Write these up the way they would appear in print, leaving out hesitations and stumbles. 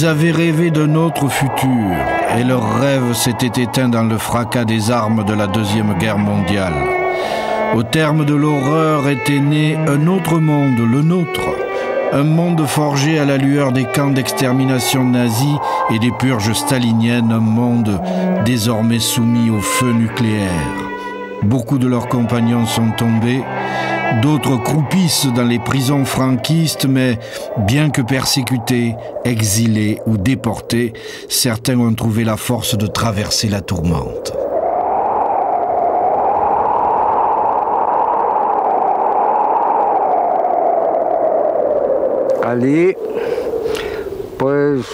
Ils avaient rêvé d'un autre futur, et leur rêve s'était éteint dans le fracas des armes de la Deuxième Guerre mondiale. Au terme de l'horreur était né un autre monde, le nôtre. Un monde forgé à la lueur des camps d'extermination nazis et des purges staliniennes, un monde désormais soumis au feu nucléaire. Beaucoup de leurs compagnons sont tombés, d'autres croupissent dans les prisons franquistes, mais bien que persécutés, exilés ou déportés, certains ont trouvé la force de traverser la tourmente. Allí, pues,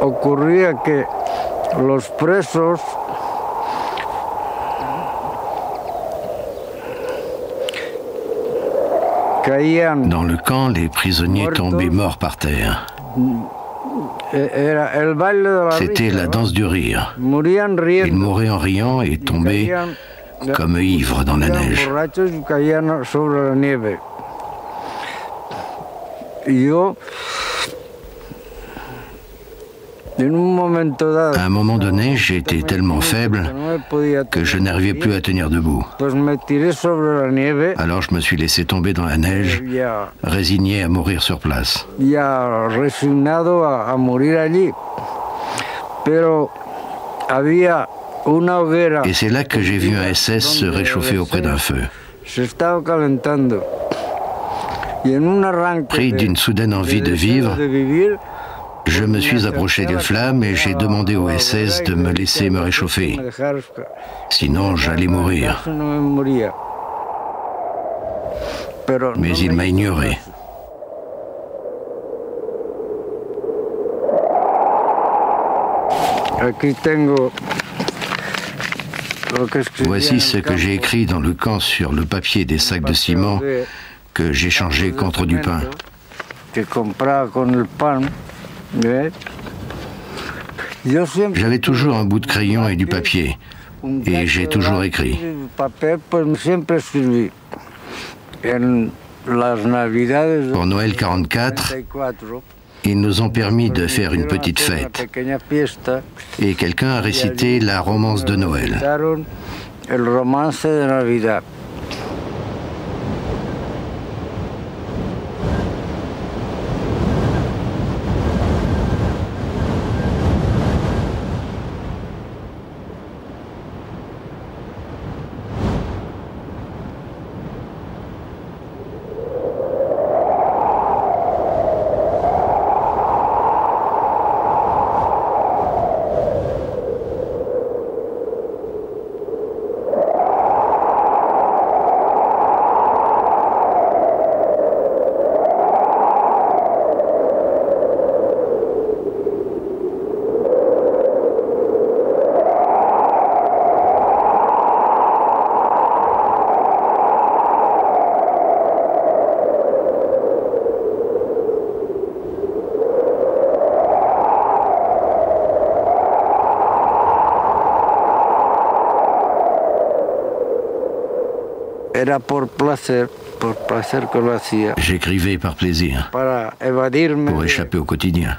ocurría que los presos caían. Dans le camp, les prisonniers tombaient morts par terre. C'était la danse du rire. Ils mouraient en riant et tombaient comme ivres dans la neige. À un moment donné, j'étais tellement faible que je n'arrivais plus à tenir debout. Alors je me suis laissé tomber dans la neige, résigné à mourir sur place. Et c'est là que j'ai vu un SS se réchauffer auprès d'un feu. Pris d'une soudaine envie de vivre, je me suis approché des flammes et j'ai demandé au SS de me laisser me réchauffer. Sinon, j'allais mourir. Mais il m'a ignoré. Voici ce que j'ai écrit dans le camp sur le papier des sacs de ciment que j'ai changé contre du pain. J'avais toujours un bout de crayon et du papier, et j'ai toujours écrit. Pour Noël 44, ils nous ont permis de faire une petite fête, et quelqu'un a récité la romance de Noël. J'écrivais par plaisir, pour échapper au quotidien.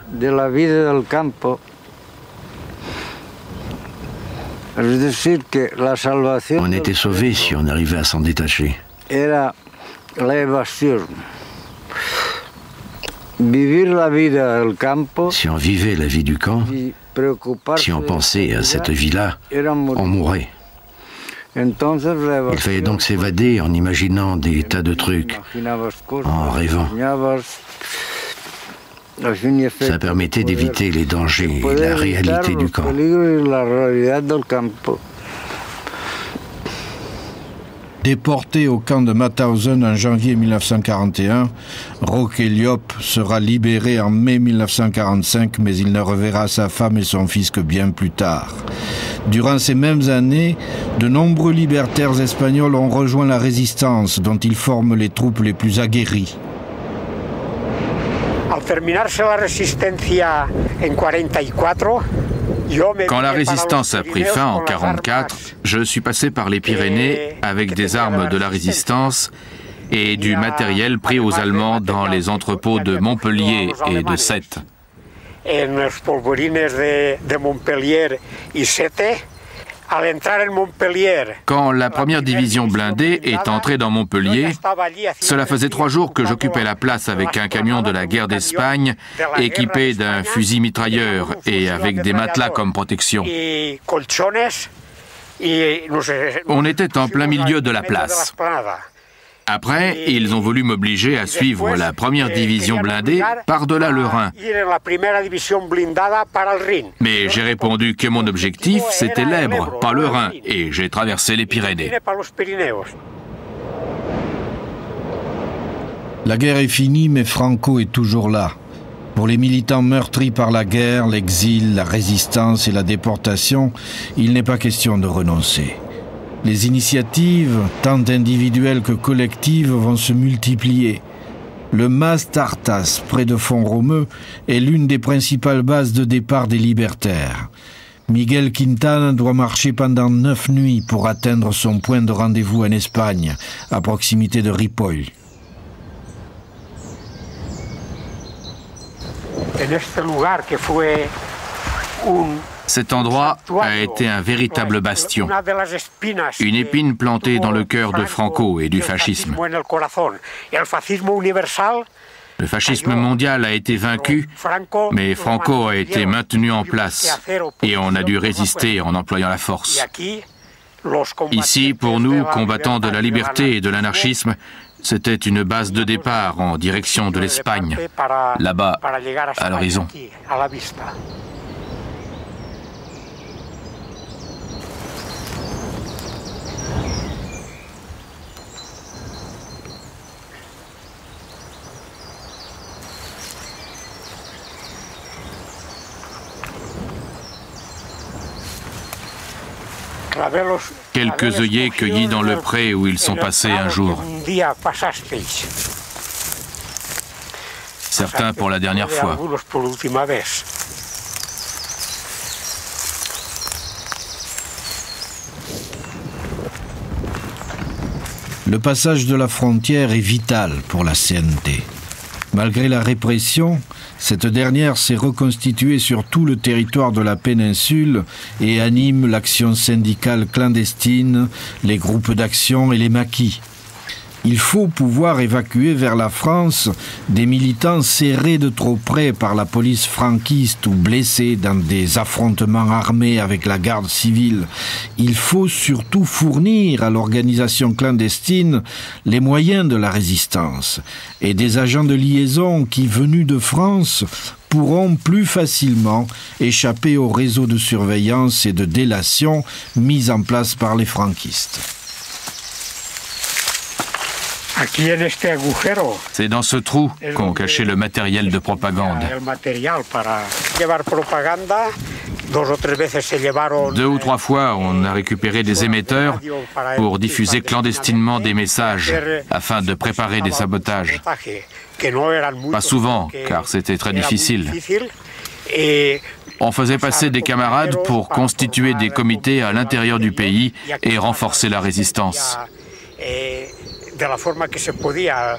On était sauvés si on arrivait à s'en détacher. Si on vivait la vie du camp, si on pensait à cette vie-là, on mourrait. Il fallait donc s'évader en imaginant des tas de trucs, en rêvant. Ça permettait d'éviter les dangers et la réalité du camp. Déporté au camp de Mauthausen en janvier 1941, Roque Eliop sera libéré en mai 1945, mais il ne reverra sa femme et son fils que bien plus tard. Durant ces mêmes années, de nombreux libertaires espagnols ont rejoint la résistance, dont ils forment les troupes les plus aguerries. Quand la résistance a pris fin en 1944, je suis passé par les Pyrénées avec des armes de la résistance et du matériel pris aux Allemands dans les entrepôts de Montpellier et de Sète. en los polvorines de Montpellier y Sète. Quand la première division blindée est entrée dans Montpellier, cela faisait 3 jours que j'occupais la place avec un camion de la guerre d'Espagne, équipé d'un fusil mitrailleur et avec des matelas comme protection. On était en plein milieu de la place. Après, ils ont voulu m'obliger à suivre la première division blindée par-delà le Rhin. Mais j'ai répondu que mon objectif, c'était l'Èbre, pas le Rhin, et j'ai traversé les Pyrénées. La guerre est finie, mais Franco est toujours là. Pour les militants meurtris par la guerre, l'exil, la résistance et la déportation, il n'est pas question de renoncer. Les initiatives, tant individuelles que collectives, vont se multiplier. Le Mas Tartas, près de Font-Romeu, est l'une des principales bases de départ des libertaires. Miguel Quintana doit marcher pendant 9 nuits pour atteindre son point de rendez-vous en Espagne, à proximité de Ripoll. Cet endroit a été un véritable bastion, une épine plantée dans le cœur de Franco et du fascisme. Le fascisme mondial a été vaincu, mais Franco a été maintenu en place et on a dû résister en employant la force. Ici, pour nous, combattants de la liberté et de l'anarchisme, c'était une base de départ en direction de l'Espagne, là-bas, à l'horizon. Quelques œillets cueillis dans le pré où ils sont passés un jour. Certains pour la dernière fois. Le passage de la frontière est vital pour la CNT. Malgré la répression, cette dernière s'est reconstituée sur tout le territoire de la péninsule et anime l'action syndicale clandestine, les groupes d'action et les maquis. Il faut pouvoir évacuer vers la France des militants serrés de trop près par la police franquiste ou blessés dans des affrontements armés avec la garde civile. Il faut surtout fournir à l'organisation clandestine les moyens de la résistance et des agents de liaison qui, venus de France, pourront plus facilement échapper au réseau de surveillance et de délation mis en place par les franquistes. C'est dans ce trou qu'ont caché le matériel de propagande. 2 ou 3 fois, on a récupéré des émetteurs pour diffuser clandestinement des messages afin de préparer des sabotages. Pas souvent, car c'était très difficile. On faisait passer des camarades pour constituer des comités à l'intérieur du pays et renforcer la résistance. De la forma que se podía.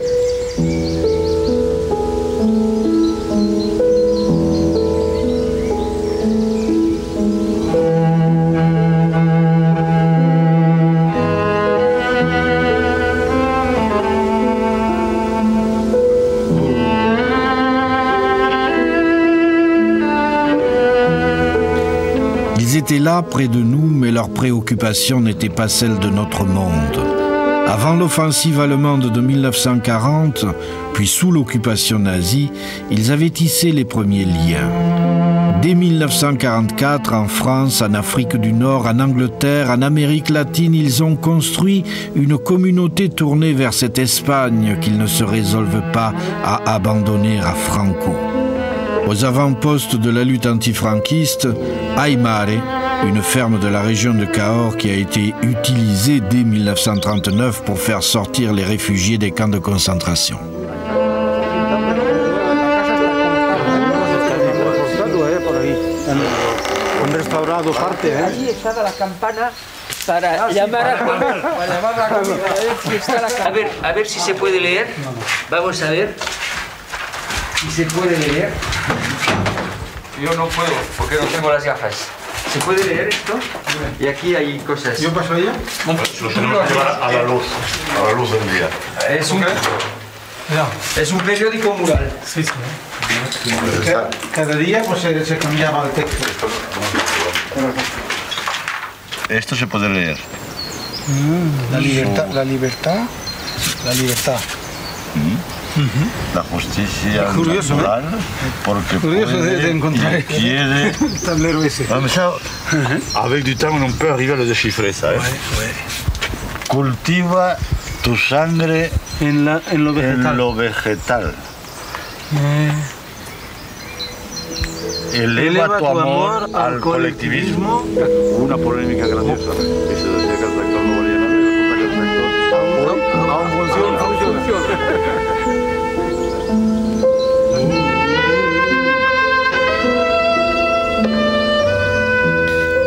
Ils étaient là près de nous, mais leur préoccupation n'était pas celle de notre monde. Avant l'offensive allemande de 1940, puis sous l'occupation nazie, ils avaient tissé les premiers liens. Dès 1944, en France, en Afrique du Nord, en Angleterre, en Amérique latine, ils ont construit une communauté tournée vers cette Espagne qu'ils ne se résolvent pas à abandonner à Franco. Aux avant-postes de la lutte antifranquiste, Aymare, une ferme de la région de Cahors qui a été utilisée dès 1939 pour faire sortir les réfugiés des camps de concentration. A ver si se puede leer. Vamos a ver si se puede leer. Yo no puedo, porque no tengo las gafas. ¿Se puede leer esto? Y aquí hay cosas. ¿Yo paso allá? Lo tenemos que llevar a la luz del día. Es un periódico mural. Sí, sí. Cada día pues, se cambiaba el texto. Esto se puede leer. La libertad. La libertad. La justicia curioso, natural, porque curioso de encontrar quiere... el tablero ese. Non, mais ça, avec du temps, on peut arriver à le déchiffrer, ça. Cultiva tu sangre en lo vegetal. Eleva tu amor al colectivismo. Hubo una polémica grandiosa. Y se decía que el tractor no valía nada. Y resulta que el tractor aún funciona.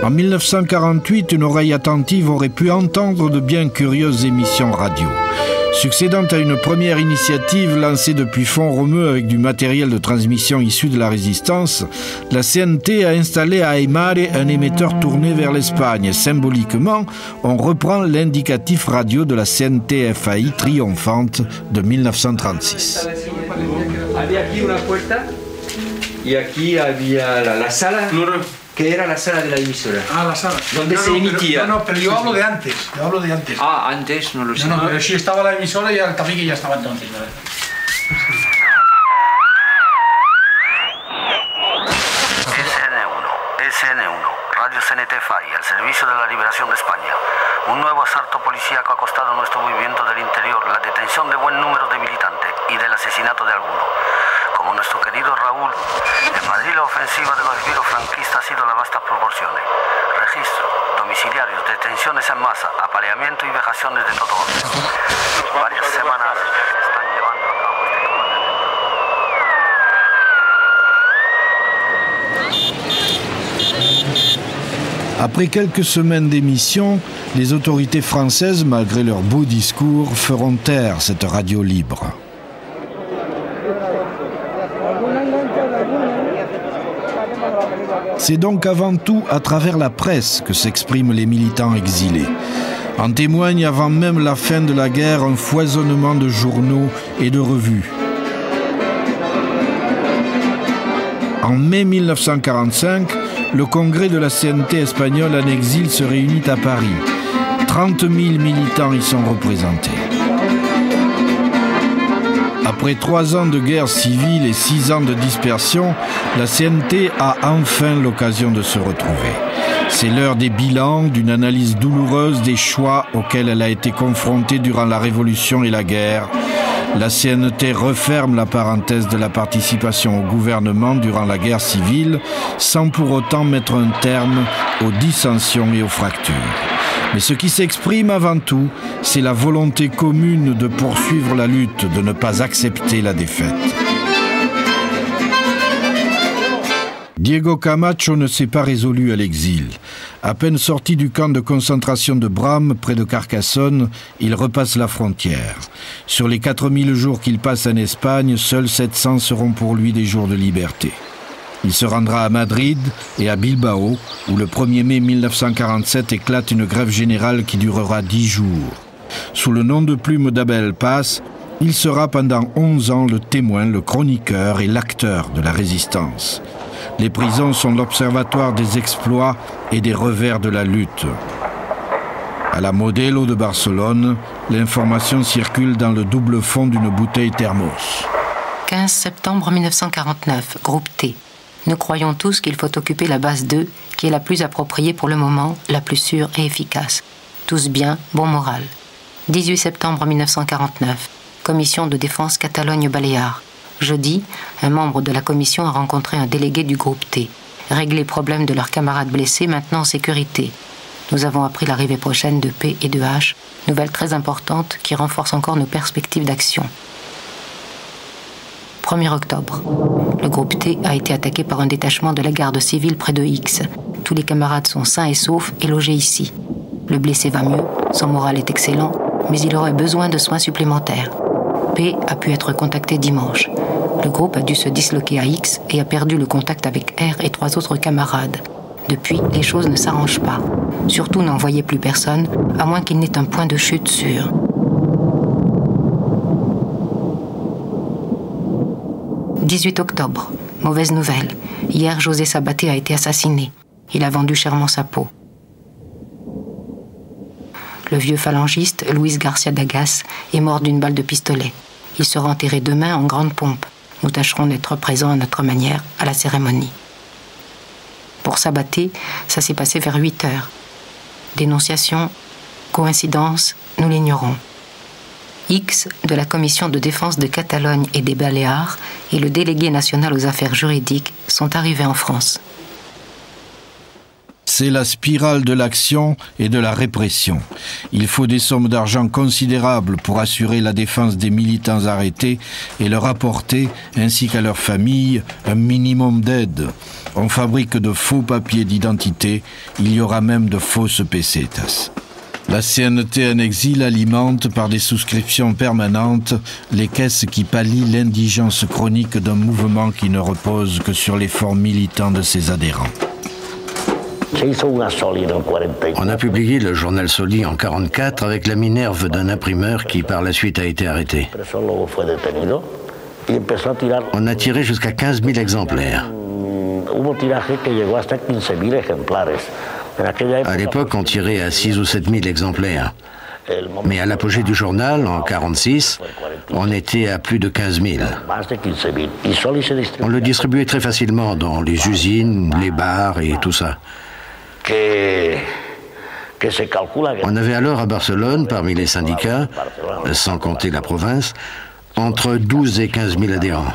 En 1948, une oreille attentive aurait pu entendre de bien curieuses émissions radio. Succédant à une première initiative lancée depuis Font-Romeu avec du matériel de transmission issu de la résistance, la CNT a installé à Aymare un émetteur tourné vers l'Espagne. Symboliquement, on reprend l'indicatif radio de la CNT-FAI triomphante de 1936. Había aquí una puerta y aquí había la sala. Que era la sala de la emisora. Ah, la sala. Donde se emitía. Pero yo hablo de antes. Ah, antes, no lo sé. No, pero sí estaba la emisora y el tabique ya estaba entonces. SN1, Radio CNT-FAI, al servicio de la liberación de España. Un nuevo asalto policíaco ha costado nuestro movimiento del interior la detención de buen número de militantes y del asesinato de alguno. Como nuestro querido Raúl, en Madrid la ofensiva de los esbirros franquistas ha sido de vastas proporciones. Registro, domiciliarios, detenciones en masa, apareamiento y vejaciones de todo orden. Varias semanas están llevando a cabo este comandante. Après quelques semaines d'émission, les autorités françaises, malgré leurs beaux discours, feront taire cette radio libre. C'est donc avant tout à travers la presse que s'expriment les militants exilés. En témoigne avant même la fin de la guerre un foisonnement de journaux et de revues. En mai 1945, le congrès de la CNT espagnole en exil se réunit à Paris. 30 000 militants y sont représentés. Après 3 ans de guerre civile et 6 ans de dispersion, la CNT a enfin l'occasion de se retrouver. C'est l'heure des bilans, d'une analyse douloureuse des choix auxquels elle a été confrontée durant la Révolution et la guerre. La CNT referme la parenthèse de la participation au gouvernement durant la guerre civile, sans pour autant mettre un terme aux dissensions et aux fractures. Mais ce qui s'exprime avant tout, c'est la volonté commune de poursuivre la lutte, de ne pas accepter la défaite. Diego Camacho ne s'est pas résolu à l'exil. À peine sorti du camp de concentration de Bram, près de Carcassonne, il repasse la frontière. Sur les 4000 jours qu'il passe en Espagne, seuls 700 seront pour lui des jours de liberté. Il se rendra à Madrid et à Bilbao, où le 1er mai 1947 éclate une grève générale qui durera 10 jours. Sous le nom de plume d'Abel Paz, il sera pendant 11 ans le témoin, le chroniqueur et l'acteur de la résistance. Les prisons sont l'observatoire des exploits et des revers de la lutte. À la Modelo de Barcelone, l'information circule dans le double fond d'une bouteille thermos. 15 septembre 1949, groupe T. Nous croyons tous qu'il faut occuper la base 2, qui est la plus appropriée pour le moment, la plus sûre et efficace. Tous bien, bon moral. 18 septembre 1949, commission de défense Catalogne-Baléares. Jeudi, un membre de la commission a rencontré un délégué du groupe T. Régler problème de leurs camarades blessés, maintenant en sécurité. Nous avons appris l'arrivée prochaine de P et de H, nouvelle très importante qui renforce encore nos perspectives d'action. 1er octobre. Le groupe T a été attaqué par un détachement de la garde civile près de X. Tous les camarades sont sains et saufs et logés ici. Le blessé va mieux, son moral est excellent, mais il aurait besoin de soins supplémentaires. P a pu être contacté dimanche. Le groupe a dû se disloquer à X et a perdu le contact avec R et 3 autres camarades. Depuis, les choses ne s'arrangent pas. Surtout n'envoyez plus personne, à moins qu'il n'ait un point de chute sûr. « 18 octobre. Mauvaise nouvelle. Hier, José Sabaté a été assassiné. Il a vendu chèrement sa peau. Le vieux phalangiste, Luis Garcia Dagas, est mort d'une balle de pistolet. Il sera enterré demain en grande pompe. Nous tâcherons d'être présents à notre manière à la cérémonie. Pour Sabaté, ça s'est passé vers 8 heures. Dénonciation, coïncidence, nous l'ignorons. X, de la Commission de défense de Catalogne et des Baléares, et le délégué national aux affaires juridiques sont arrivés en France. C'est la spirale de l'action et de la répression. Il faut des sommes d'argent considérables pour assurer la défense des militants arrêtés et leur apporter, ainsi qu'à leurs familles, un minimum d'aide. On fabrique de faux papiers d'identité, il y aura même de fausses pesetas. La CNT en exil alimente par des souscriptions permanentes les caisses qui pallient l'indigence chronique d'un mouvement qui ne repose que sur l'effort militant de ses adhérents. On a publié le journal Soli en 1944 avec la minerve d'un imprimeur qui par la suite a été arrêté. On a tiré jusqu'à 15 000 exemplaires. À l'époque, on tirait à 6 ou 7 000 exemplaires. Mais à l'apogée du journal, en 1946, on était à plus de 15 000. On le distribuait très facilement dans les usines, les bars et tout ça. On avait alors à Barcelone, parmi les syndicats, sans compter la province, entre 12 et 15 000 adhérents.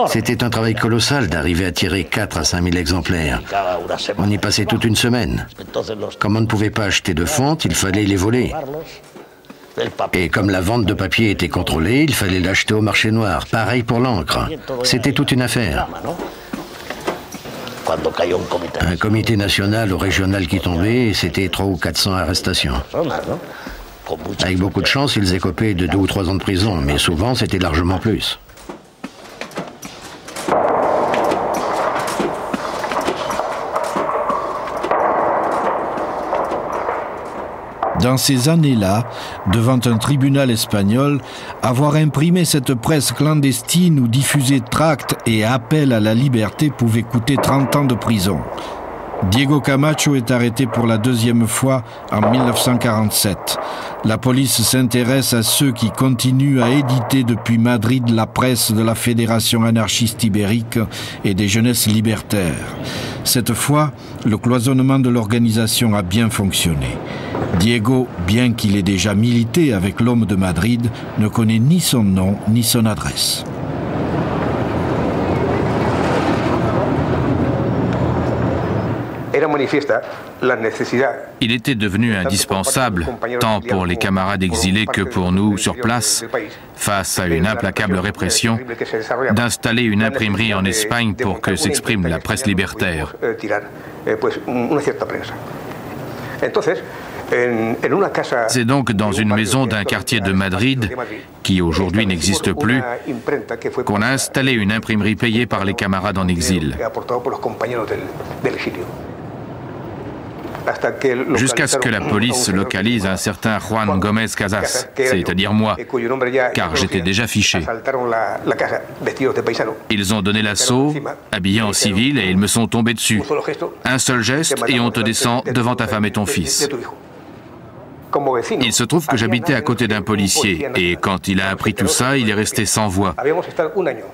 C'était un travail colossal d'arriver à tirer 4 à 5 000 exemplaires. On y passait toute une semaine. Comme on ne pouvait pas acheter de fonte, il fallait les voler. Et comme la vente de papier était contrôlée, il fallait l'acheter au marché noir. Pareil pour l'encre. C'était toute une affaire. Un comité national ou régional qui tombait, c'était 300 ou 400 arrestations. Avec beaucoup de chance, ils écopaient de 2 ou 3 ans de prison, mais souvent c'était largement plus. Dans ces années-là, devant un tribunal espagnol, avoir imprimé cette presse clandestine ou diffusé tracts et appels à la liberté pouvait coûter 30 ans de prison. Diego Camacho est arrêté pour la 2e fois en 1947. La police s'intéresse à ceux qui continuent à éditer depuis Madrid la presse de la Fédération anarchiste ibérique et des jeunesses libertaires. Cette fois, le cloisonnement de l'organisation a bien fonctionné. Diego, bien qu'il ait déjà milité avec l'homme de Madrid, ne connaît ni son nom ni son adresse. Il était devenu indispensable, tant pour les camarades exilés que pour nous sur place, face à une implacable répression, d'installer une imprimerie en Espagne pour que s'exprime la presse libertaire. C'est donc dans une maison d'un quartier de Madrid, qui aujourd'hui n'existe plus, qu'on a installé une imprimerie payée par les camarades en exil. Jusqu'à ce que la police localise un certain Juan Gómez Casas, c'est-à-dire moi, car j'étais déjà fiché. Ils ont donné l'assaut, habillés en civil, et ils me sont tombés dessus. Un seul geste et on te descend devant ta femme et ton fils. Il se trouve que j'habitais à côté d'un policier, et quand il a appris tout ça, il est resté sans voix.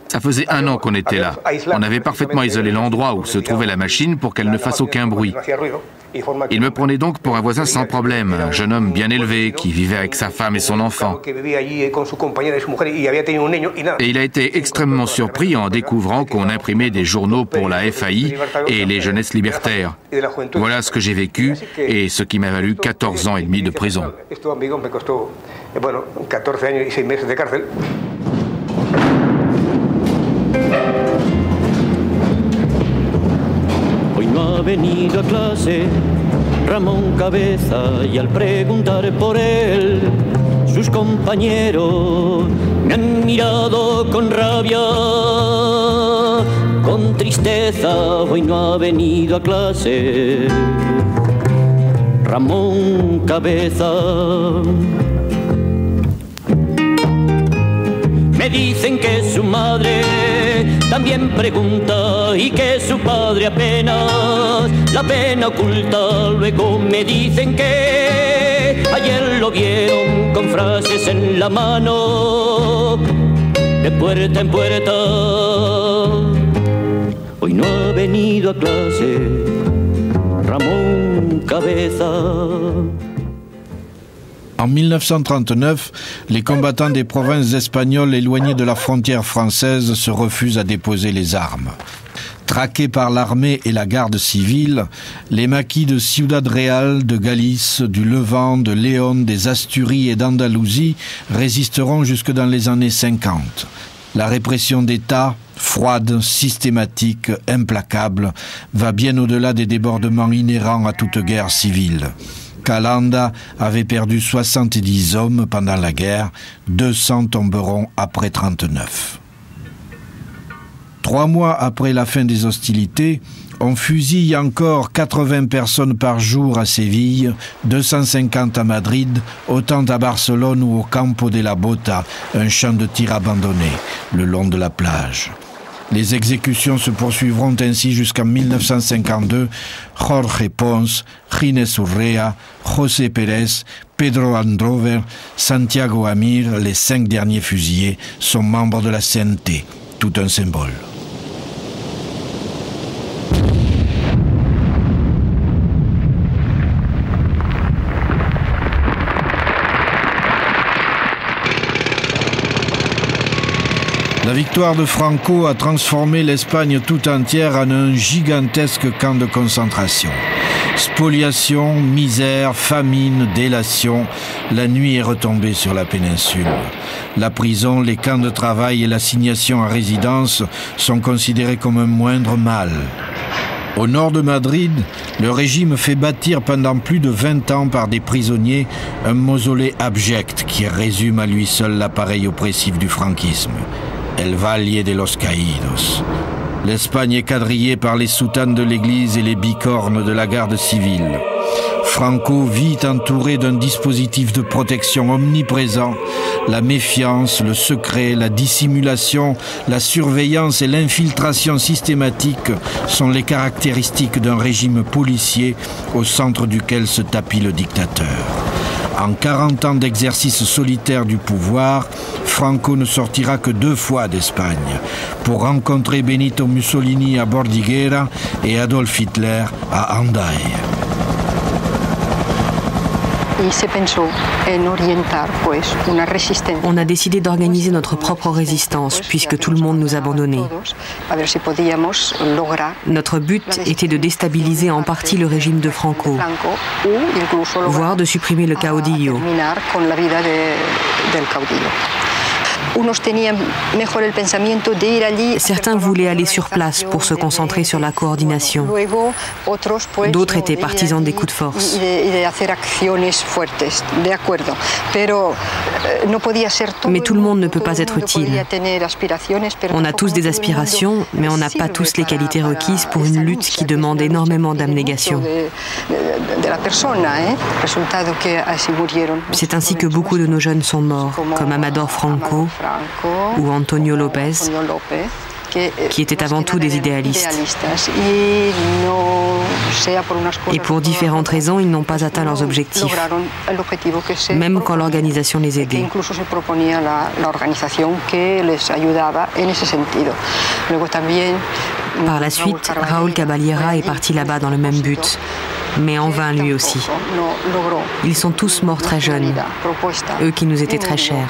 Ça faisait 1 an qu'on était là. On avait parfaitement isolé l'endroit où se trouvait la machine pour qu'elle ne fasse aucun bruit. Il me prenait donc pour un voisin sans problème, un jeune homme bien élevé qui vivait avec sa femme et son enfant. Et il a été extrêmement surpris en découvrant qu'on imprimait des journaux pour la FAI et les jeunesses libertaires. Voilà ce que j'ai vécu et ce qui m'a valu 14 ans et demi de prison. Hoy no ha venido a clase, Ramón Cabeza, y al preguntar por él, sus compañeros me han mirado con rabia, con tristeza, hoy no ha venido a clase. Ramón Cabeza. Me dicen que su madre también pregunta y que su padre apenas la pena oculta. Luego me dicen que ayer lo vieron con frases en la mano, de puerta en puerta. Hoy no ha venido a clase Ramón Cabeza. En 1939, les combattants des provinces espagnoles éloignées de la frontière française se refusent à déposer les armes. Traqués par l'armée et la garde civile, les maquis de Ciudad Real, de Galice, du Levant, de Léon, des Asturies et d'Andalousie résisteront jusque dans les années 50. La répression d'État, froide, systématique, implacable, va bien au-delà des débordements inhérents à toute guerre civile. Calanda avait perdu 70 hommes pendant la guerre, 200 tomberont après 39. 3 mois après la fin des hostilités, on fusille encore 80 personnes par jour à Séville, 250 à Madrid, autant à Barcelone ou au Campo de la Bota, un champ de tir abandonné, le long de la plage. Les exécutions se poursuivront ainsi jusqu'en 1952. Jorge Pons, Ginés Urrea, José Pérez, Pedro Androver, Santiago Amir, les 5 derniers fusillés, sont membres de la CNT. Tout un symbole. La victoire de Franco a transformé l'Espagne tout entière en un gigantesque camp de concentration. Spoliation, misère, famine, délation, la nuit est retombée sur la péninsule. La prison, les camps de travail et l'assignation à résidence sont considérés comme un moindre mal. Au nord de Madrid, le régime fait bâtir pendant plus de 20 ans par des prisonniers un mausolée abject qui résume à lui seul l'appareil oppressif du franquisme. El Valle de los Caídos. L'Espagne est quadrillée par les soutanes de l'église et les bicornes de la garde civile. Franco vit entouré d'un dispositif de protection omniprésent. La méfiance, le secret, la dissimulation, la surveillance et l'infiltration systématique sont les caractéristiques d'un régime policier au centre duquel se tapit le dictateur. En 40 ans d'exercice solitaire du pouvoir, Franco ne sortira que 2 fois d'Espagne, pour rencontrer Benito Mussolini à Bordighera et Adolf Hitler à Hendaye. On a décidé d'organiser notre propre résistance, puisque tout le monde nous abandonnait. Notre but était de déstabiliser en partie le régime de Franco, voire de supprimer le caudillo. Certains voulaient aller sur place pour se concentrer sur la coordination. D'autres étaient partisans des coups de force. Mais tout le monde ne peut pas être utile. On a tous des aspirations, mais on n'a pas tous les qualités requises pour une lutte qui demande énormément d'abnégation. C'est ainsi que beaucoup de nos jeunes sont morts, comme Amador Franco ou Antonio López, qui étaient avant tout des idéalistes. Et pour différentes raisons, ils n'ont pas atteint leurs objectifs, même quand l'organisation les aidait. Par la suite, Raúl Caballera est parti là-bas dans le même but, mais en vain lui aussi. Ils sont tous morts très jeunes, eux qui nous étaient très chers.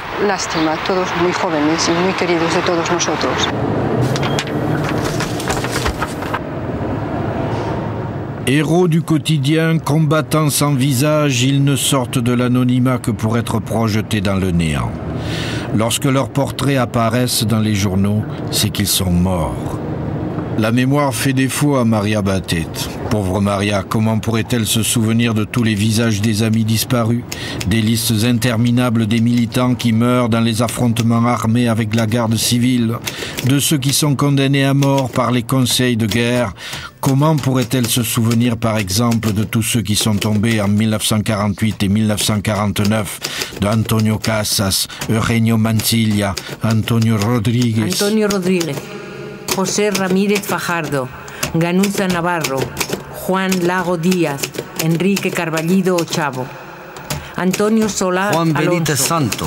Héros du quotidien, combattants sans visage, ils ne sortent de l'anonymat que pour être projetés dans le néant. Lorsque leurs portraits apparaissent dans les journaux, c'est qu'ils sont morts. La mémoire fait défaut à Maria Batet. Pauvre Maria, comment pourrait-elle se souvenir de tous les visages des amis disparus, des listes interminables des militants qui meurent dans les affrontements armés avec la garde civile, de ceux qui sont condamnés à mort par les conseils de guerre? Comment pourrait-elle se souvenir, par exemple, de tous ceux qui sont tombés en 1948 et 1949, de Antonio Casas, Eugenio Mancilla, Antonio Rodríguez, José Ramírez Fajardo, Ganuza Navarro, Juan Lago Díaz, Enrique Carballido Ochavo, Antonio Solá Juan Benítez Alonso, Santo,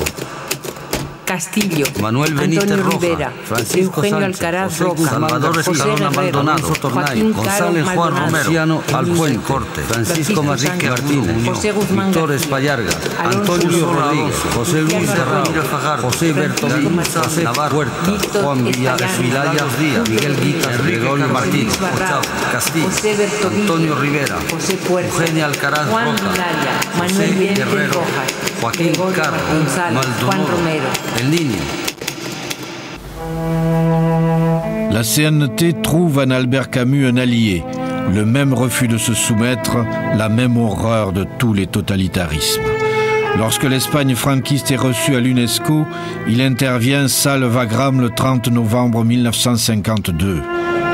Castillo, Manuel Benítez Antonio Roja, Rivera, Francisco Eugenio Sánchez, Alcaraz José Roca, Salvador José Escalona Guerrero, Maldonado, Joaquín González Caro Juan Maldonado, Romero, Alpuén Luis Corte, Francisco Manrique Martínez, José Guzmán Víctor García, Espallarga, Alonso Antonio Sola Rodríguez, Alonso, José Luis Cristiano Serrao, Ramiro Fajardo, José Bertomí, José Navarro, Huerta, Juan Vilaya Díaz, Miguel Guita, Gregorio Martínez, Ochavo, Castillo, Antonio Rivera, Eugenia Alcaraz Roca, José Guerrero, Joaquín Caro, Maldonado, El Niño. La CNT trouve en Albert Camus un allié, le même refus de se soumettre, la même horreur de tous les totalitarismes. Lorsque l'Espagne franquiste est reçue à l'UNESCO, il intervient salle Wagram le 30 novembre 1952.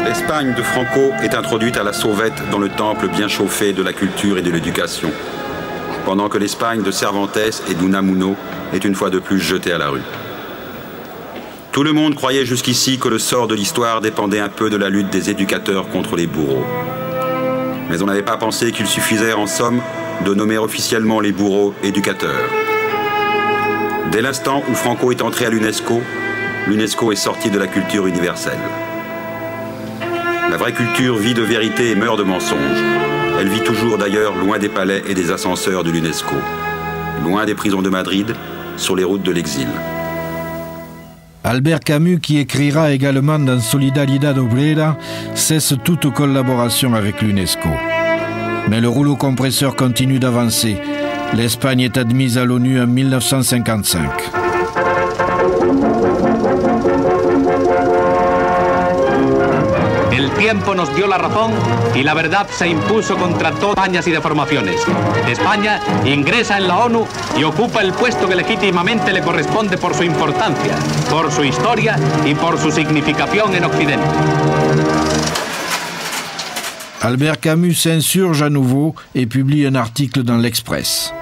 L'Espagne de Franco est introduite à la sauvette dans le temple bien chauffé de la culture et de l'éducation, pendant que l'Espagne de Cervantes et d'Unamuno est une fois de plus jetée à la rue. Tout le monde croyait jusqu'ici que le sort de l'histoire dépendait un peu de la lutte des éducateurs contre les bourreaux. Mais on n'avait pas pensé qu'il suffisait en somme de nommer officiellement les bourreaux éducateurs. Dès l'instant où Franco est entré à l'UNESCO, l'UNESCO est sorti de la culture universelle. La vraie culture vit de vérité et meurt de mensonges. Elle vit toujours d'ailleurs loin des palais et des ascenseurs de l'UNESCO, loin des prisons de Madrid, sur les routes de l'exil. Albert Camus, qui écrira également dans Solidaridad Obrera, cesse toute collaboration avec l'UNESCO. Mais le rouleau compresseur continue d'avancer. L'Espagne est admise à l'ONU en 1955. El tiempo nos dio la razón y la verdad se impuso contra todas Españas y deformaciones. España ingresa en la ONU y ocupa el puesto que legítimamente le corresponde por su importancia, por su historia y por su significación en Occidente. Albert Camus s'insurge à nouveau et publie un article dans l'Express.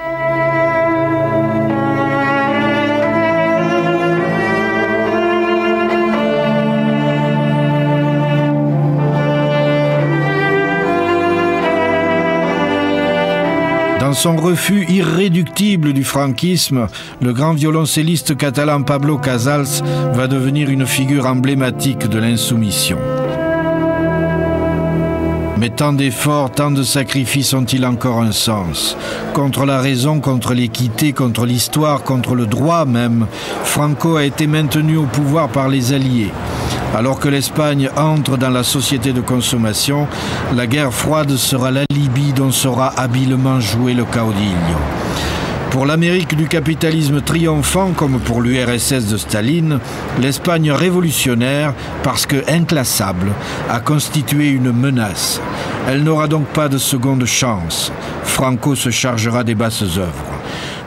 Dans son refus irréductible du franquisme, le grand violoncelliste catalan Pablo Casals va devenir une figure emblématique de l'insoumission. Mais tant d'efforts, tant de sacrifices ont-ils encore un sens? Contre la raison, contre l'équité, contre l'histoire, contre le droit même, Franco a été maintenu au pouvoir par les Alliés. Alors que l'Espagne entre dans la société de consommation, la guerre froide sera l'alibi dont sera habilement joué le caudillo. Pour l'Amérique du capitalisme triomphant, comme pour l'URSS de Staline, l'Espagne révolutionnaire, parce que inclassable, a constitué une menace. Elle n'aura donc pas de seconde chance. Franco se chargera des basses œuvres.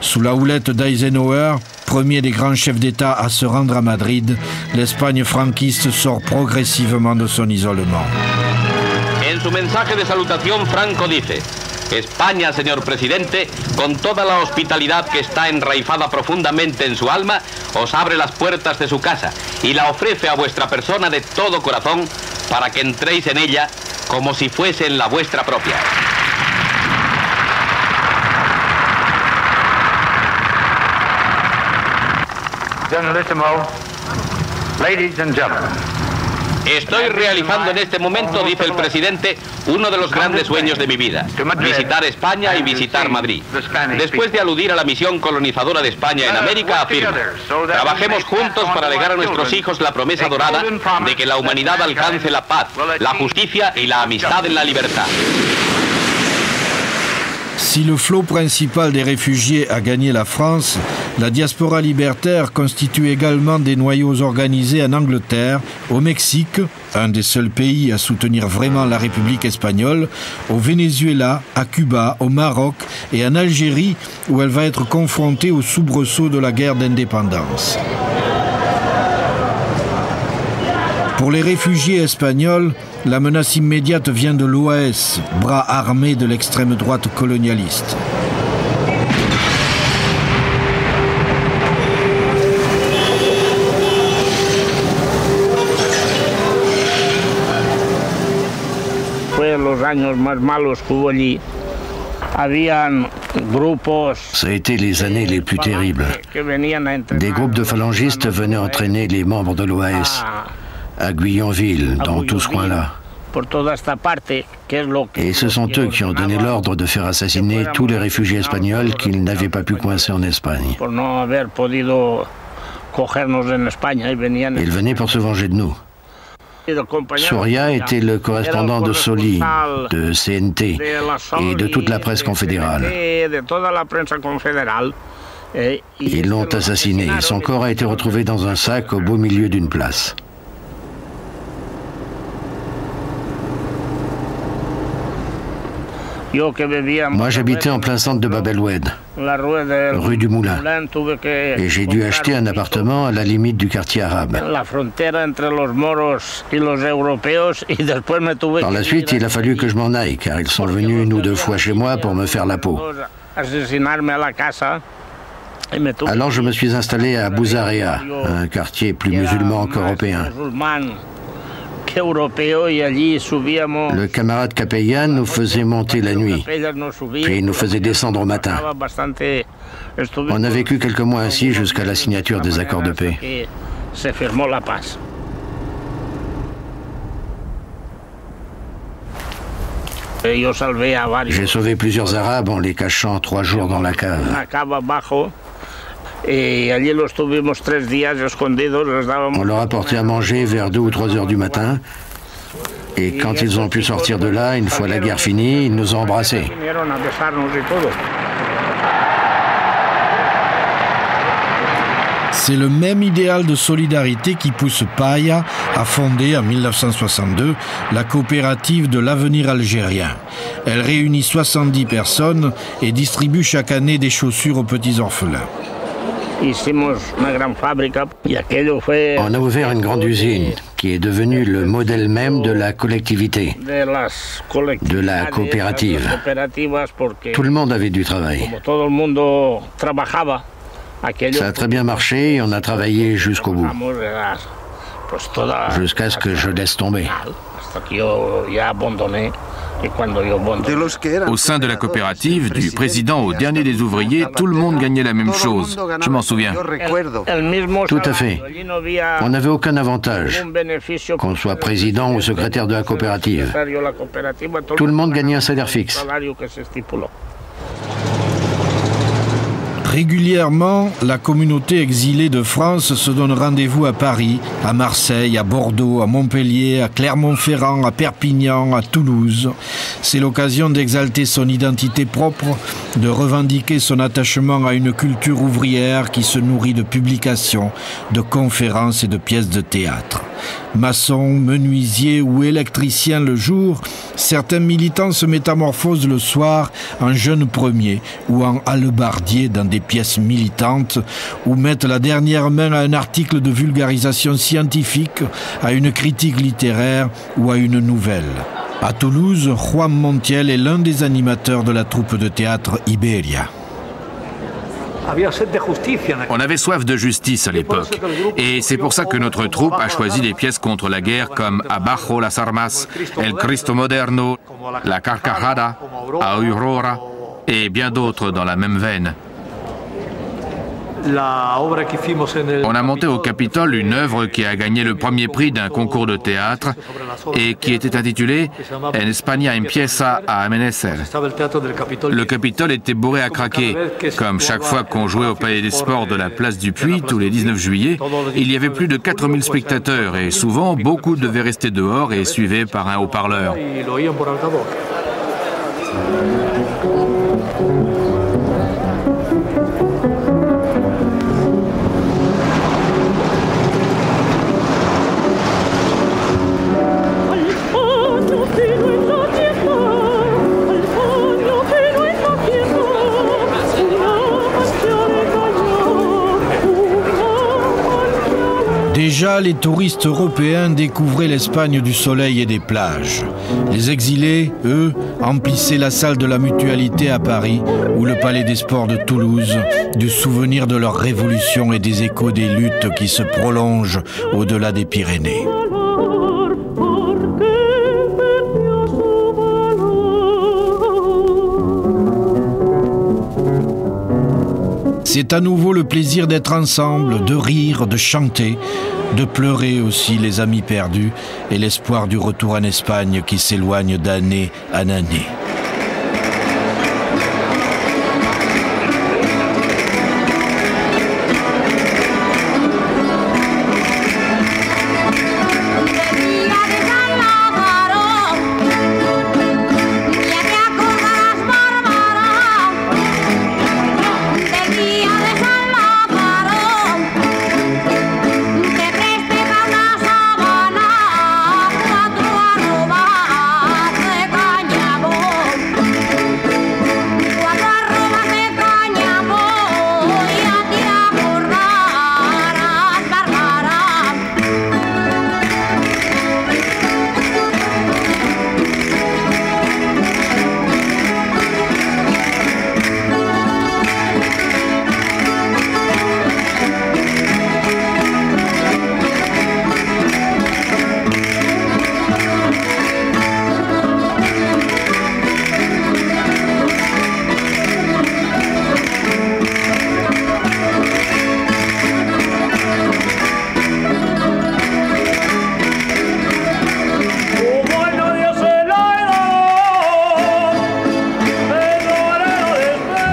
Sous la houlette d'Eisenhower, premier des grands chefs d'État à se rendre à Madrid, l'Espagne franquiste sort progressivement de son isolement. En su mensaje de salutación, Franco dice: España, señor presidente, con toda la hospitalidad que está enraizada profundamente en su alma, os abre las puertas de su casa y la ofrece a vuestra persona de todo corazón para que entréis en ella como si fuese la vuestra propia. Generalissimo, ladies and gentlemen. Estoy realizando en este momento, dice el presidente, uno de los grandes sueños de mi vida: visitar España y visitar Madrid. Después de aludir a la misión colonizadora de España en América, afirma: trabajemos juntos para legar a nuestros hijos la promesa dorada de que la humanidad alcance la paz, la justicia y la amistad en la libertad. Si le flot principal des réfugiés a gagné la France, La diaspora libertaire constitue également des noyaux organisés en Angleterre, au Mexique, un des seuls pays à soutenir vraiment la République espagnole, au Venezuela, à Cuba, au Maroc et en Algérie, où elle va être confrontée aux soubresauts de la guerre d'indépendance. Pour les réfugiés espagnols, la menace immédiate vient de l'OAS, bras armé de l'extrême droite colonialiste. Ça a été les années les plus terribles. Des groupes de phalangistes venaient entraîner les membres de l'OAS à Guyonville, dans tout ce coin-là. Et ce sont eux qui ont donné l'ordre de faire assassiner tous les réfugiés espagnols qu'ils n'avaient pas pu coincer en Espagne. Ils venaient pour se venger de nous. Soria était le correspondant de Soli, de CNT et de toute la presse confédérale. Ils l'ont assassiné. Son corps a été retrouvé dans un sac au beau milieu d'une place. Moi, j'habitais en plein centre de Bab el-Oued, rue du Moulin, et j'ai dû acheter un appartement à la limite du quartier arabe. Par la suite, il a fallu que je m'en aille, car ils sont venus 1 ou 2 fois chez moi pour me faire la peau. Alors je me suis installé à Bouzarea, un quartier plus musulman qu'européen. Le camarade Capellan nous faisait monter la nuit, puis il nous faisait descendre au matin. On a vécu quelques mois ainsi jusqu'à la signature des accords de paix. J'ai sauvé plusieurs Arabes en les cachant 3 jours dans la cave. On leur a apporté à manger vers 2 ou 3 heures du matin. Et quand ils ont pu sortir de là, une fois la guerre finie, ils nous ont embrassés. C'est le même idéal de solidarité qui pousse Paya à fonder en 1962 la coopérative de l'avenir algérien. Elle réunit 70 personnes et distribue chaque année des chaussures aux petits orphelins. On a ouvert une grande usine qui est devenue le modèle même de la collectivité, de la coopérative. Tout le monde avait du travail. Ça a très bien marché et on a travaillé jusqu'au bout, jusqu'à ce que je laisse tomber. Au sein de la coopérative, du président au dernier des ouvriers, tout le monde gagnait la même chose. Je m'en souviens. Tout à fait. On n'avait aucun avantage, qu'on soit président ou secrétaire de la coopérative. Tout le monde gagnait un salaire fixe. Régulièrement, la communauté exilée de France se donne rendez-vous à Paris, à Marseille, à Bordeaux, à Montpellier, à Clermont-Ferrand, à Perpignan, à Toulouse. C'est l'occasion d'exalter son identité propre, de revendiquer son attachement à une culture ouvrière qui se nourrit de publications, de conférences et de pièces de théâtre. Maçons, menuisiers ou électriciens le jour, certains militants se métamorphosent le soir en jeunes premiers ou en hallebardiers dans des pièces militantes ou mettent la dernière main à un article de vulgarisation scientifique, à une critique littéraire ou à une nouvelle. À Toulouse, Juan Montiel est l'un des animateurs de la troupe de théâtre Iberia. On avait soif de justice à l'époque, et c'est pour ça que notre troupe a choisi des pièces contre la guerre comme Abajo las armas, El Cristo Moderno, La Carcajada, Aurora et bien d'autres dans la même veine. On a monté au Capitole une œuvre qui a gagné le premier prix d'un concours de théâtre et qui était intitulée En España empieza a amanecer. Le Capitole était bourré à craquer. Comme chaque fois qu'on jouait au Palais des Sports de la place du Puy, tous les 19 juillet, il y avait plus de 4000 spectateurs et souvent beaucoup devaient rester dehors et suivis par un haut-parleur. Déjà, les touristes européens découvraient l'Espagne du soleil et des plages. Les exilés, eux, emplissaient la salle de la Mutualité à Paris ou le Palais des Sports de Toulouse, du souvenir de leur révolution et des échos des luttes qui se prolongent au-delà des Pyrénées. C'est à nouveau le plaisir d'être ensemble, de rire, de chanter, de pleurer aussi les amis perdus et l'espoir du retour en Espagne qui s'éloigne d'année en année.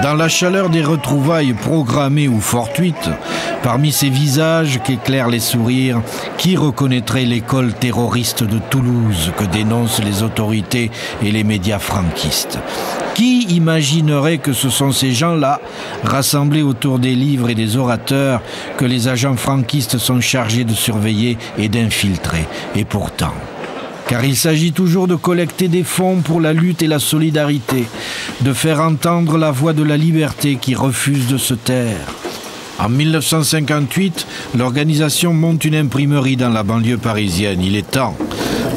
Dans la chaleur des retrouvailles programmées ou fortuites, parmi ces visages qu'éclairent les sourires, qui reconnaîtrait l'école terroriste de Toulouse que dénoncent les autorités et les médias franquistes? Qui imaginerait que ce sont ces gens-là, rassemblés autour des livres et des orateurs, que les agents franquistes sont chargés de surveiller et d'infiltrer? Et pourtant... Car il s'agit toujours de collecter des fonds pour la lutte et la solidarité, de faire entendre la voix de la liberté qui refuse de se taire. En 1958, l'organisation monte une imprimerie dans la banlieue parisienne. Il est temps.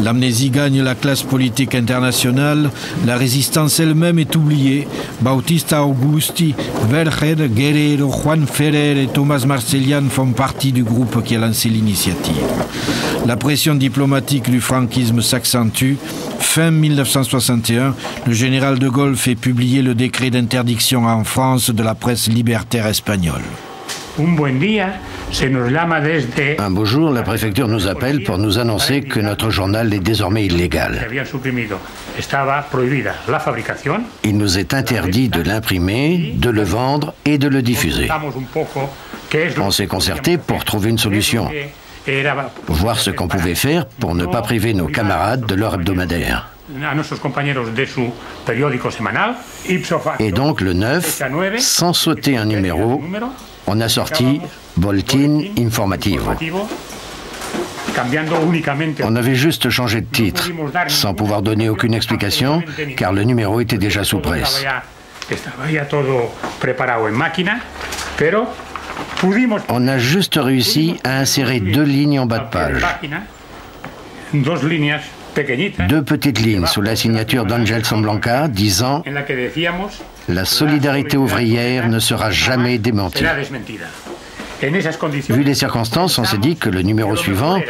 L'amnésie gagne la classe politique internationale, la résistance elle-même est oubliée. Bautista Augusti, Verger, Guerrero, Juan Ferrer et Thomas Marcelian font partie du groupe qui a lancé l'initiative. La pression diplomatique du franquisme s'accentue. Fin 1961, le général de Gaulle fait publier le décret d'interdiction en France de la presse libertaire espagnole. Un beau jour, la préfecture nous appelle pour nous annoncer que notre journal est désormais illégal. Il nous est interdit de l'imprimer, de le vendre et de le diffuser. On s'est concerté pour trouver une solution, voir ce qu'on pouvait faire pour ne pas priver nos camarades de leur hebdomadaire. Et donc le 9, sans sauter un numéro, on a sorti Boletín Informativo. On avait juste changé de titre, sans pouvoir donner aucune explication, car le numéro était déjà sous presse. On a juste réussi à insérer 2 lignes en bas de page. 2 petites lignes sous la signature d'Angelson Blanca disant « La solidarité ouvrière ne sera jamais démentie ». Vu les circonstances, on s'est dit que le numéro suivant,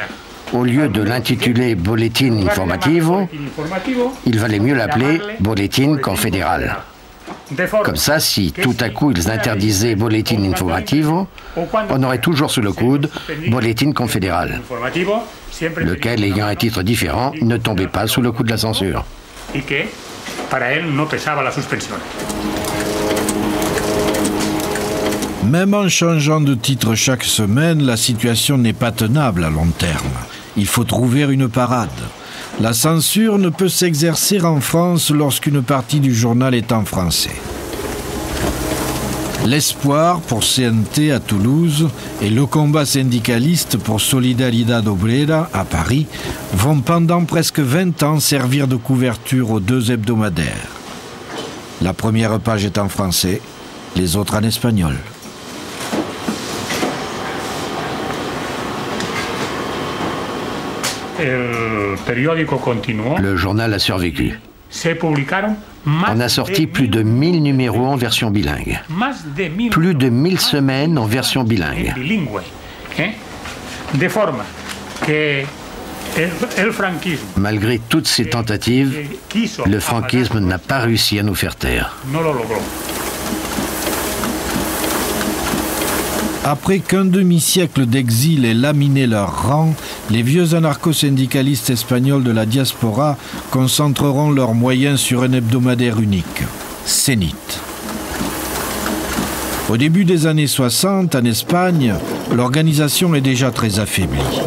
au lieu de l'intituler Boletín Informativo, il valait mieux l'appeler Boletín Confédéral. Comme ça, si tout à coup ils interdisaient Boletín Informativo, on aurait toujours sous le coude Boletín Confédéral, lequel, ayant un titre différent, ne tombait pas sous le coup de la censure. Même en changeant de titre chaque semaine, la situation n'est pas tenable à long terme. Il faut trouver une parade. La censure ne peut s'exercer en France lorsqu'une partie du journal est en français. L'espoir pour CNT à Toulouse et le combat syndicaliste pour Solidaridad Obrera à Paris vont pendant presque 20 ans servir de couverture aux 2 hebdomadaires. La première page est en français, les autres en espagnol. Le journal a survécu. On a sorti plus de 1000 numéros en version bilingue. Plus de 1000 semaines en version bilingue. Malgré toutes ces tentatives, le franquisme n'a pas réussi à nous faire taire. Après qu'un demi-siècle d'exil ait laminé leurs rangs, les vieux anarcho-syndicalistes espagnols de la diaspora concentreront leurs moyens sur un hebdomadaire unique, Zenit. Au début des années 60, en Espagne, l'organisation est déjà très affaiblie.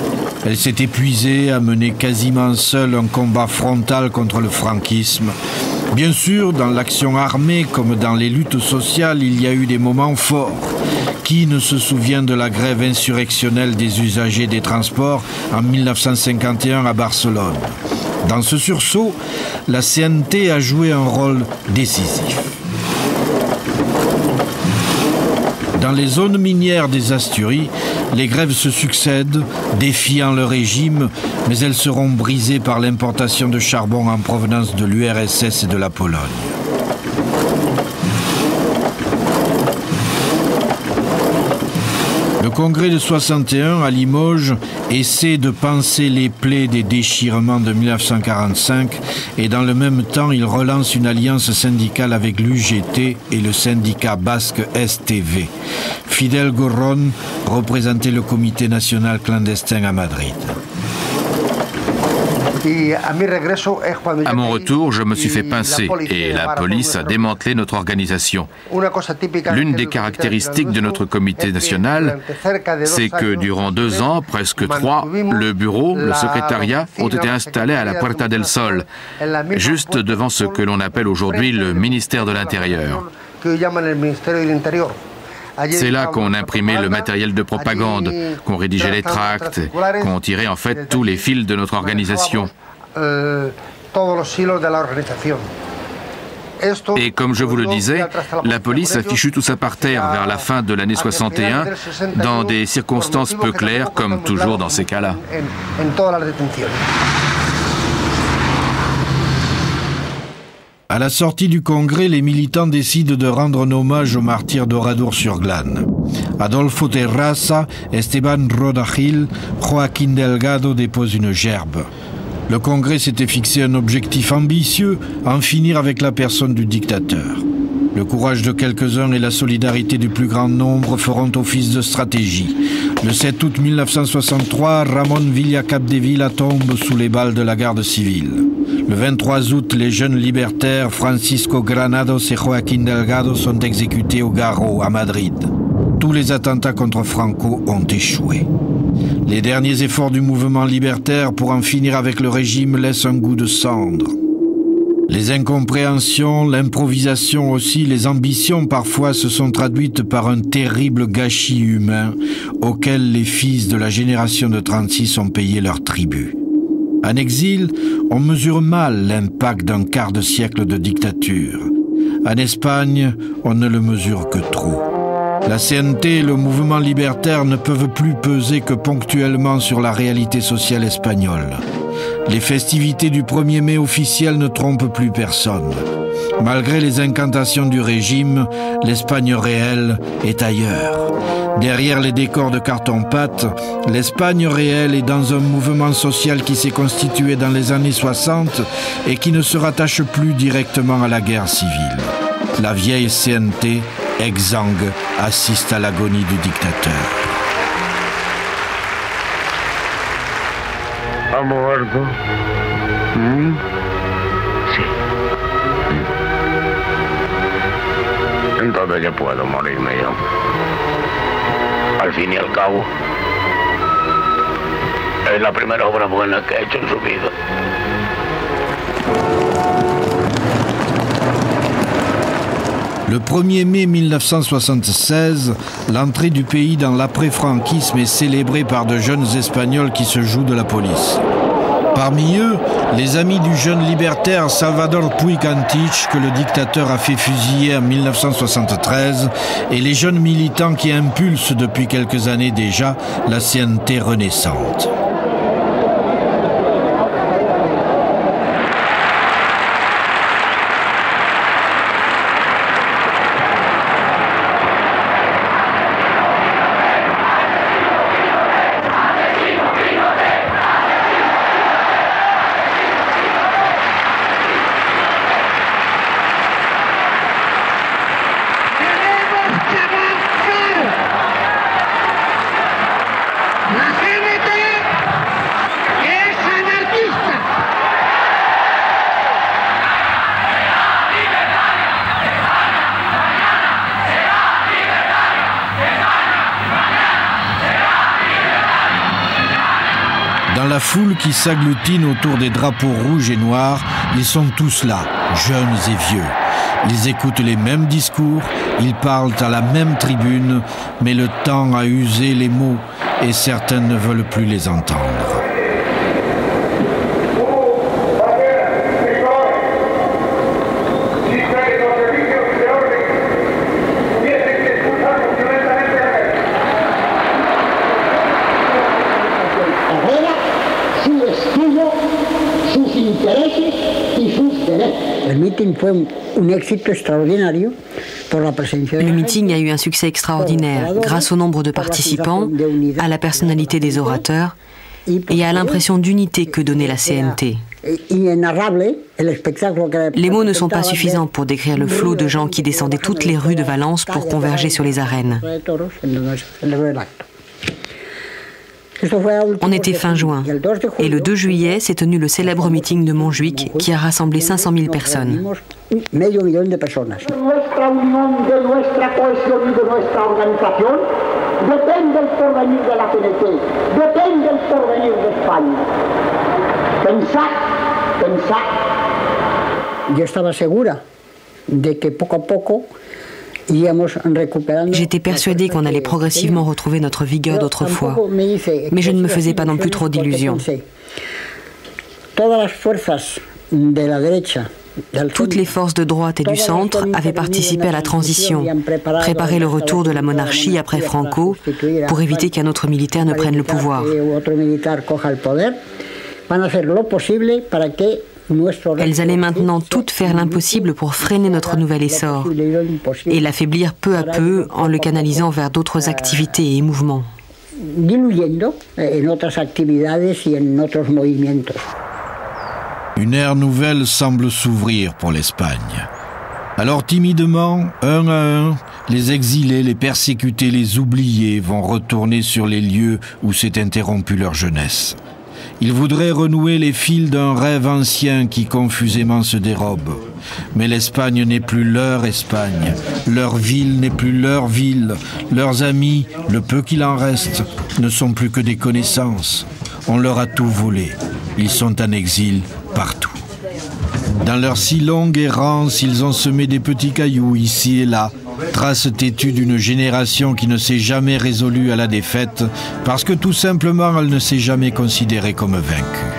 Elle s'est épuisée à mener quasiment seule un combat frontal contre le franquisme. Bien sûr, dans l'action armée comme dans les luttes sociales, il y a eu des moments forts. Qui ne se souvient de la grève insurrectionnelle des usagers des transports en 1951 à Barcelone? Dans ce sursaut, la CNT a joué un rôle décisif. Dans les zones minières des Asturies, les grèves se succèdent, défiant le régime, mais elles seront brisées par l'importation de charbon en provenance de l'URSS et de la Pologne. Le congrès de 61 à Limoges essaie de panser les plaies des déchirements de 1945 et dans le même temps il relance une alliance syndicale avec l'UGT et le syndicat basque STV. Fidel Gorron représentait le comité national clandestin à Madrid. À mon retour, je me suis fait pincer et la police a démantelé notre organisation. L'une des caractéristiques de notre comité national, c'est que durant 2 ans, presque 3, le bureau, le secrétariat ont été installés à la Puerta del Sol, juste devant ce que l'on appelle aujourd'hui le ministère de l'Intérieur. C'est là qu'on imprimait le matériel de propagande, qu'on rédigeait les tracts, qu'on tirait en fait tous les fils de notre organisation. Et comme je vous le disais, la police a fichu tout ça par terre vers la fin de l'année 61, dans des circonstances peu claires, comme toujours dans ces cas-là. À la sortie du congrès, les militants décident de rendre un hommage aux martyrs d'Oradour-sur-Glane. Adolfo Terrassa, Esteban Roda Gil, Joaquín Delgado déposent une gerbe. Le congrès s'était fixé un objectif ambitieux, en finir avec la personne du dictateur. Le courage de quelques-uns et la solidarité du plus grand nombre feront office de stratégie. Le 7 août 1963, Ramon Villa Capdevila tombe sous les balles de la garde civile. Le 23 août, les jeunes libertaires Francisco Granados et Joaquín Delgado sont exécutés au Garro, à Madrid. Tous les attentats contre Franco ont échoué. Les derniers efforts du mouvement libertaire pour en finir avec le régime laissent un goût de cendre. Les incompréhensions, l'improvisation aussi, les ambitions parfois se sont traduites par un terrible gâchis humain auquel les fils de la génération de 36 ont payé leur tribut. En exil, on mesure mal l'impact d'un quart de siècle de dictature. En Espagne, on ne le mesure que trop. La CNT et le mouvement libertaire ne peuvent plus peser que ponctuellement sur la réalité sociale espagnole. Les festivités du 1er mai officiel ne trompent plus personne. Malgré les incantations du régime, l'Espagne réelle est ailleurs. Derrière les décors de carton-pâte, l'Espagne réelle est dans un mouvement social qui s'est constitué dans les années 60 et qui ne se rattache plus directement à la guerre civile. La vieille CNT, exsangue, assiste à l'agonie du dictateur. ¿Ha muerto? Sí. Entonces yo puedo morirme yo. Al fin y al cabo, es la primera obra buena que ha hecho en su vida. Le 1er mai 1976, l'entrée du pays dans l'après-franquisme est célébrée par de jeunes Espagnols qui se jouent de la police. Parmi eux, les amis du jeune libertaire Salvador Puig Antich, que le dictateur a fait fusiller en 1973, et les jeunes militants qui impulsent depuis quelques années déjà la CNT renaissante. la foule qui s'agglutine autour des drapeaux rouges et noirs, ils sont tous là, jeunes et vieux. Ils écoutent les mêmes discours, ils parlent à la même tribune, mais le temps a usé les mots et certains ne veulent plus les entendre. Le meeting a eu un succès extraordinaire grâce au nombre de participants, à la personnalité des orateurs et à l'impression d'unité que donnait la CNT. Les mots ne sont pas suffisants pour décrire le flot de gens qui descendaient toutes les rues de Valence pour converger sur les arènes. On était fin juin, et le 2 juillet s'est tenu le célèbre meeting de Montjuic qui a rassemblé 500 000 personnes. J'étais persuadée qu'on allait progressivement retrouver notre vigueur d'autrefois, mais je ne me faisais pas non plus trop d'illusions. Toutes les forces de droite et du centre avaient participé à la transition, préparé le retour de la monarchie après Franco pour éviter qu'un autre militaire ne prenne le pouvoir. Elles allaient maintenant toutes faire l'impossible pour freiner notre nouvel essor et l'affaiblir peu à peu en le canalisant vers d'autres activités et mouvements. Une ère nouvelle semble s'ouvrir pour l'Espagne. Alors timidement, un à un, les exilés, les persécutés, les oubliés vont retourner sur les lieux où s'est interrompue leur jeunesse. Ils voudraient renouer les fils d'un rêve ancien qui confusément se dérobe. Mais l'Espagne n'est plus leur Espagne, leur ville n'est plus leur ville, leurs amis, le peu qu'il en reste, ne sont plus que des connaissances. On leur a tout volé, ils sont en exil partout. Dans leur si longue errance, ils ont semé des petits cailloux ici et là, trace têtue d'une génération qui ne s'est jamais résolue à la défaite parce que tout simplement elle ne s'est jamais considérée comme vaincue.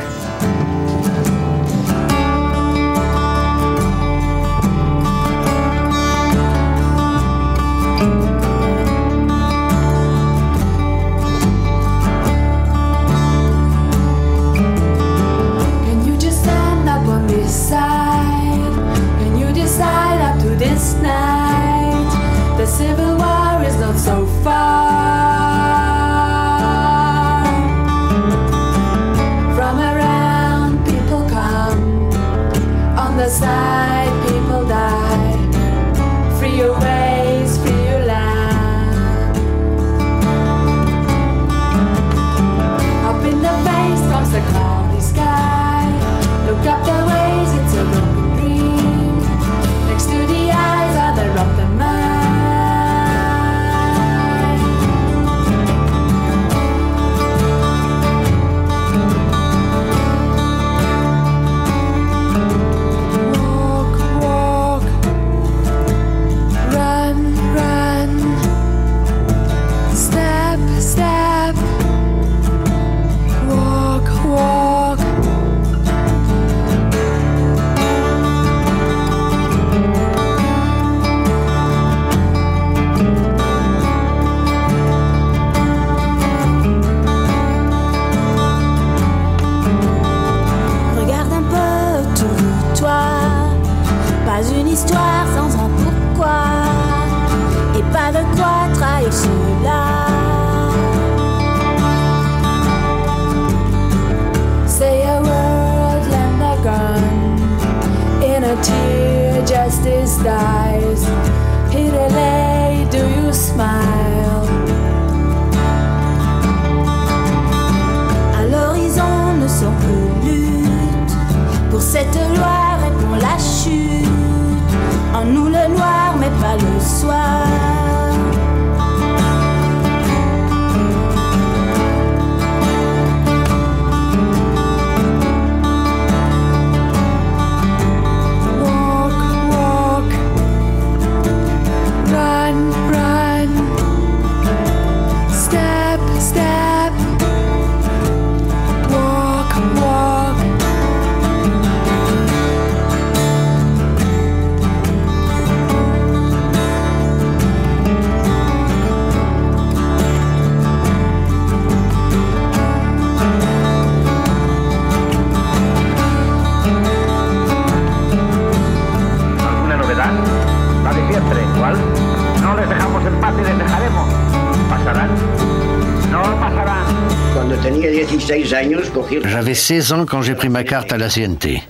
J'avais 16 ans quand j'ai pris ma carte à la CNT.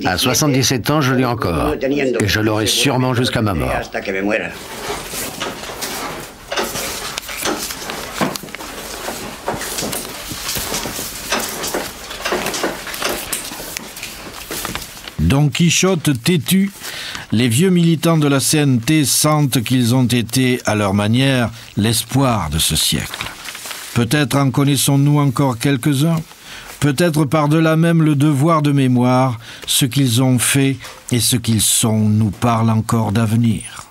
À 77 ans, je l'ai encore. Et je l'aurai sûrement jusqu'à ma mort. Don Quichotte têtu, les vieux militants de la CNT sentent qu'ils ont été, à leur manière, l'espoir de ce siècle. Peut-être en connaissons-nous encore quelques-uns, peut-être par-delà même le devoir de mémoire, ce qu'ils ont fait et ce qu'ils sont nous parlent encore d'avenir.